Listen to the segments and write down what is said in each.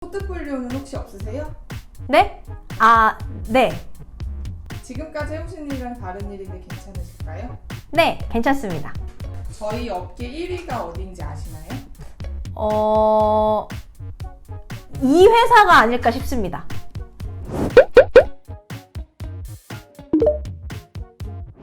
포트폴리오는 혹시 없으세요? 네? 네. 지금까지 해오신 일이랑 다른 일인데 괜찮으실까요? 네, 괜찮습니다. 저희 업계 1위가 어딘지 아시나요? 이 회사가 아닐까 싶습니다.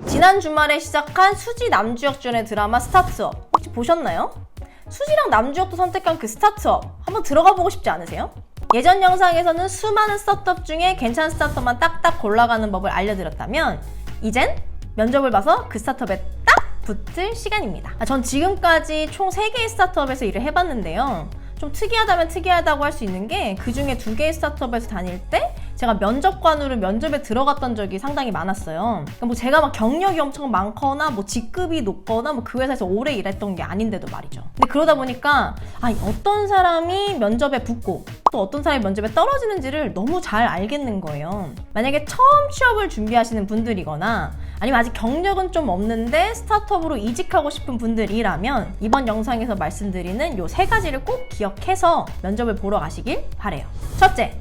지난 주말에 시작한 수지 남주혁준의 드라마 스타트업 혹시 보셨나요? 수지랑 남주혁도 선택한 그 스타트업 한번 들어가 보고 싶지 않으세요? 예전 영상에서는 수많은 스타트업 중에 괜찮은 스타트업만 딱딱 골라가는 법을 알려드렸다면 이젠 면접을 봐서 그 스타트업에 딱 붙을 시간입니다. 전 지금까지 총 3개의 스타트업에서 일을 해봤는데요. 좀 특이하다면 특이하다고 할 수 있는 게 그 중에 2개의 스타트업에서 다닐 때 제가 면접관으로 면접에 들어갔던 적이 상당히 많았어요. 그러니까 뭐 제가 막 경력이 엄청 많거나 뭐 직급이 높거나 뭐 그 회사에서 오래 일했던 게 아닌데도 말이죠. 근데 그러다 보니까 어떤 사람이 면접에 붙고 또 어떤 사람이 면접에 떨어지는지를 너무 잘 알겠는 거예요. 만약에 처음 취업을 준비하시는 분들이거나 아니면 아직 경력은 좀 없는데 스타트업으로 이직하고 싶은 분들이라면 이번 영상에서 말씀드리는 요 3가지를 꼭 기억해서 면접을 보러 가시길 바래요. 첫째,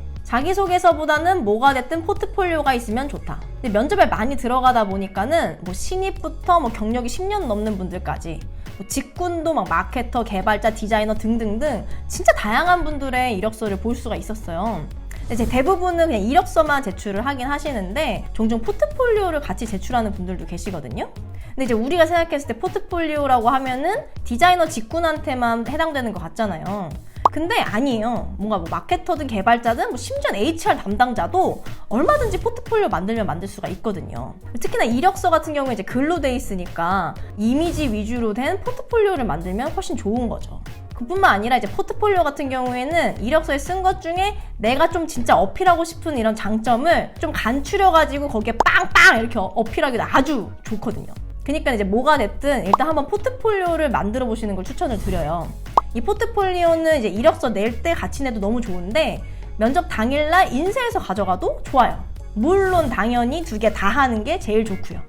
자기소개서보다는 뭐가 됐든 포트폴리오가 있으면 좋다. 근데 면접에 많이 들어가다 보니까는 뭐 신입부터 뭐 경력이 10년 넘는 분들까지 뭐 직군도 막 마케터, 개발자, 디자이너 등등등 진짜 다양한 분들의 이력서를 볼 수가 있었어요. 근데 대부분은 그냥 이력서만 제출을 하긴 하시는데 종종 포트폴리오를 같이 제출하는 분들도 계시거든요. 근데 이제 우리가 생각했을 때 포트폴리오라고 하면은 디자이너 직군한테만 해당되는 것 같잖아요. 근데 아니에요. 뭔가 뭐 마케터든 개발자든 뭐 심지어 HR 담당자도 얼마든지 포트폴리오 만들면 만들 수가 있거든요. 특히나 이력서 같은 경우에 이제 글로 돼 있으니까 이미지 위주로 된 포트폴리오를 만들면 훨씬 좋은 거죠. 그뿐만 아니라 이제 포트폴리오 같은 경우에는 이력서에 쓴 것 중에 내가 좀 진짜 어필하고 싶은 이런 장점을 좀 간추려가지고 거기에 빵빵 이렇게 어필하기도 아주 좋거든요. 그러니까 이제 뭐가 됐든 일단 한번 포트폴리오를 만들어 보시는 걸 추천을 드려요. 이 포트폴리오는 이제 이력서 낼 때 같이 내도 너무 좋은데 면접 당일날 인쇄해서 가져가도 좋아요. 물론 당연히 2개 다 하는 게 제일 좋고요.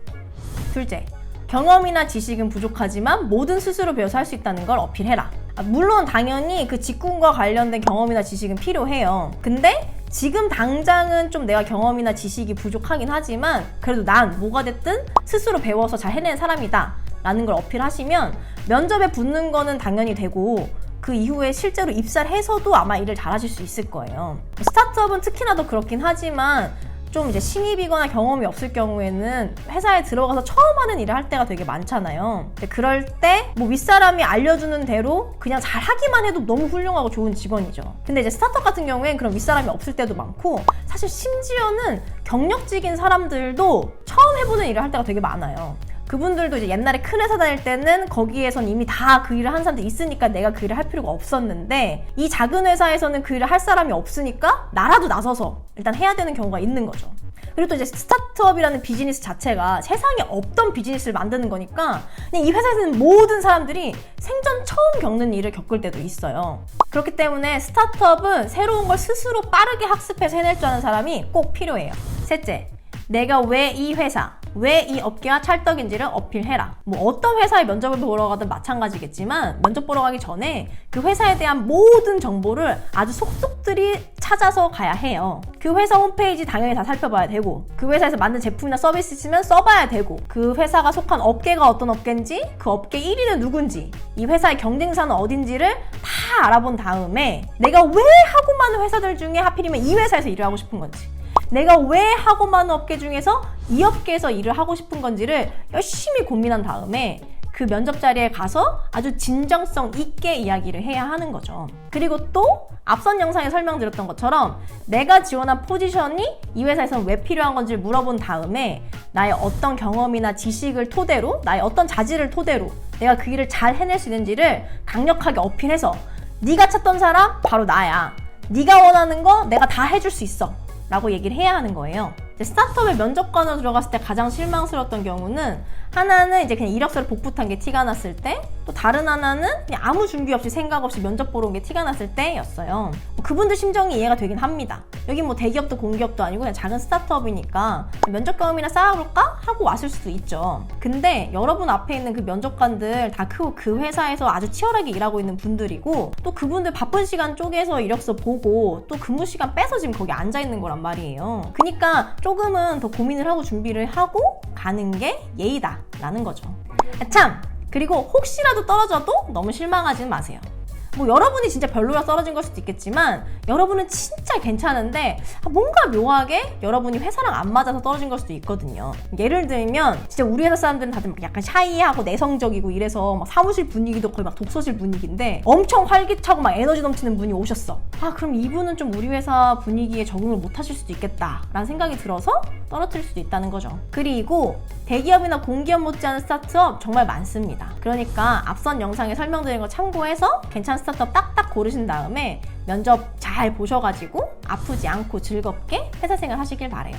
둘째, 경험이나 지식은 부족하지만 뭐든 스스로 배워서 할 수 있다는 걸 어필해라. 물론 당연히 그 직군과 관련된 경험이나 지식은 필요해요. 근데 지금 당장은 좀 내가 경험이나 지식이 부족하긴 하지만 그래도 난 뭐가 됐든 스스로 배워서 잘 해낸 사람이다 라는 걸 어필하시면 면접에 붙는 거는 당연히 되고 그 이후에 실제로 입사를 해서도 아마 일을 잘 하실 수 있을 거예요. 스타트업은 특히나 더 그렇긴 하지만 좀 이제 신입이거나 경험이 없을 경우에는 회사에 들어가서 처음 하는 일을 할 때가 되게 많잖아요. 근데 그럴 때 뭐 윗사람이 알려주는 대로 그냥 잘 하기만 해도 너무 훌륭하고 좋은 직원이죠. 근데 이제 스타트업 같은 경우엔 그런 윗사람이 없을 때도 많고 사실 심지어는 경력직인 사람들도 처음 해보는 일을 할 때가 되게 많아요. 그분들도 이제 옛날에 큰 회사 다닐 때는 거기에선 이미 다 그 일을 한 사람들이 있으니까 내가 그 일을 할 필요가 없었는데 이 작은 회사에서는 그 일을 할 사람이 없으니까 나라도 나서서 일단 해야 되는 경우가 있는 거죠. 그리고 또 이제 스타트업이라는 비즈니스 자체가 세상에 없던 비즈니스를 만드는 거니까 그냥 이 회사에서는 모든 사람들이 생전 처음 겪는 일을 겪을 때도 있어요. 그렇기 때문에 스타트업은 새로운 걸 스스로 빠르게 학습해서 해낼 줄 아는 사람이 꼭 필요해요. 셋째, 내가 왜 이 회사, 왜 이 업계와 찰떡인지를 어필해라. 뭐 어떤 회사에 면접을 보러 가든 마찬가지겠지만 면접 보러 가기 전에 그 회사에 대한 모든 정보를 아주 속속들이 찾아서 가야 해요. 그 회사 홈페이지 당연히 다 살펴봐야 되고 그 회사에서 만든 제품이나 서비스 있으면 써봐야 되고 그 회사가 속한 업계가 어떤 업계인지 그 업계 1위는 누군지 이 회사의 경쟁사는 어딘지를 다 알아본 다음에 내가 왜 하고 많은 회사들 중에 하필이면 이 회사에서 일을 하고 싶은 건지 내가 왜 하고 많은 업계 중에서 이 업계에서 일을 하고 싶은 건지를 열심히 고민한 다음에 그 면접 자리에 가서 아주 진정성 있게 이야기를 해야 하는 거죠. 그리고 또 앞선 영상에 설명드렸던 것처럼 내가 지원한 포지션이 이 회사에서 왜 필요한 건지를 물어본 다음에 나의 어떤 경험이나 지식을 토대로 나의 어떤 자질을 토대로 내가 그 일을 잘 해낼 수 있는지를 강력하게 어필해서 네가 찾던 사람 바로 나야. 네가 원하는 거 내가 다 해줄 수 있어 라고 얘기를 해야 하는 거예요. 스타트업에 면접관으로 들어갔을 때 가장 실망스러웠던 경우는 하나는 이제 그냥 이력서를 복붙한 게 티가 났을 때, 또 다른 하나는 그냥 아무 준비 없이 생각 없이 면접 보러 온 게 티가 났을 때였어요. 그분들 심정이 이해가 되긴 합니다. 여기 뭐 대기업도 공기업도 아니고 그냥 작은 스타트업이니까 면접 경험이나 쌓아볼까? 하고 왔을 수도 있죠. 근데 여러분 앞에 있는 그 면접관들 다 그 회사에서 아주 치열하게 일하고 있는 분들이고 또 그분들 바쁜 시간 쪼개서 이력서 보고 또 근무 시간 빼서 지금 거기 앉아 있는 거란 말이에요. 그러니까 조금은 더 고민을 하고 준비를 하고 가는 게 예의다 라는 거죠. 참! 그리고 혹시라도 떨어져도 너무 실망하지는 마세요. 뭐 여러분이 진짜 별로라 떨어진 걸 수도 있겠지만 여러분은 진짜 괜찮은데 뭔가 묘하게 여러분이 회사랑 안 맞아서 떨어진 걸 수도 있거든요. 예를 들면 진짜 우리 회사 사람들은 다들 막 약간 샤이하고 내성적이고 이래서 막 사무실 분위기도 거의 막 독서실 분위기인데 엄청 활기차고 막 에너지 넘치는 분이 오셨어. 그럼 이분은 좀 우리 회사 분위기에 적응을 못 하실 수도 있겠다 라는 생각이 들어서 떨어뜨릴 수도 있다는 거죠. 그리고 대기업이나 공기업 못지않은 스타트업 정말 많습니다. 그러니까 앞선 영상에 설명드린 거 참고해서 괜찮은 스타트업 딱딱 고르신 다음에 면접 잘 보셔가지고 아프지 않고 즐겁게 회사 생활 하시길 바래요.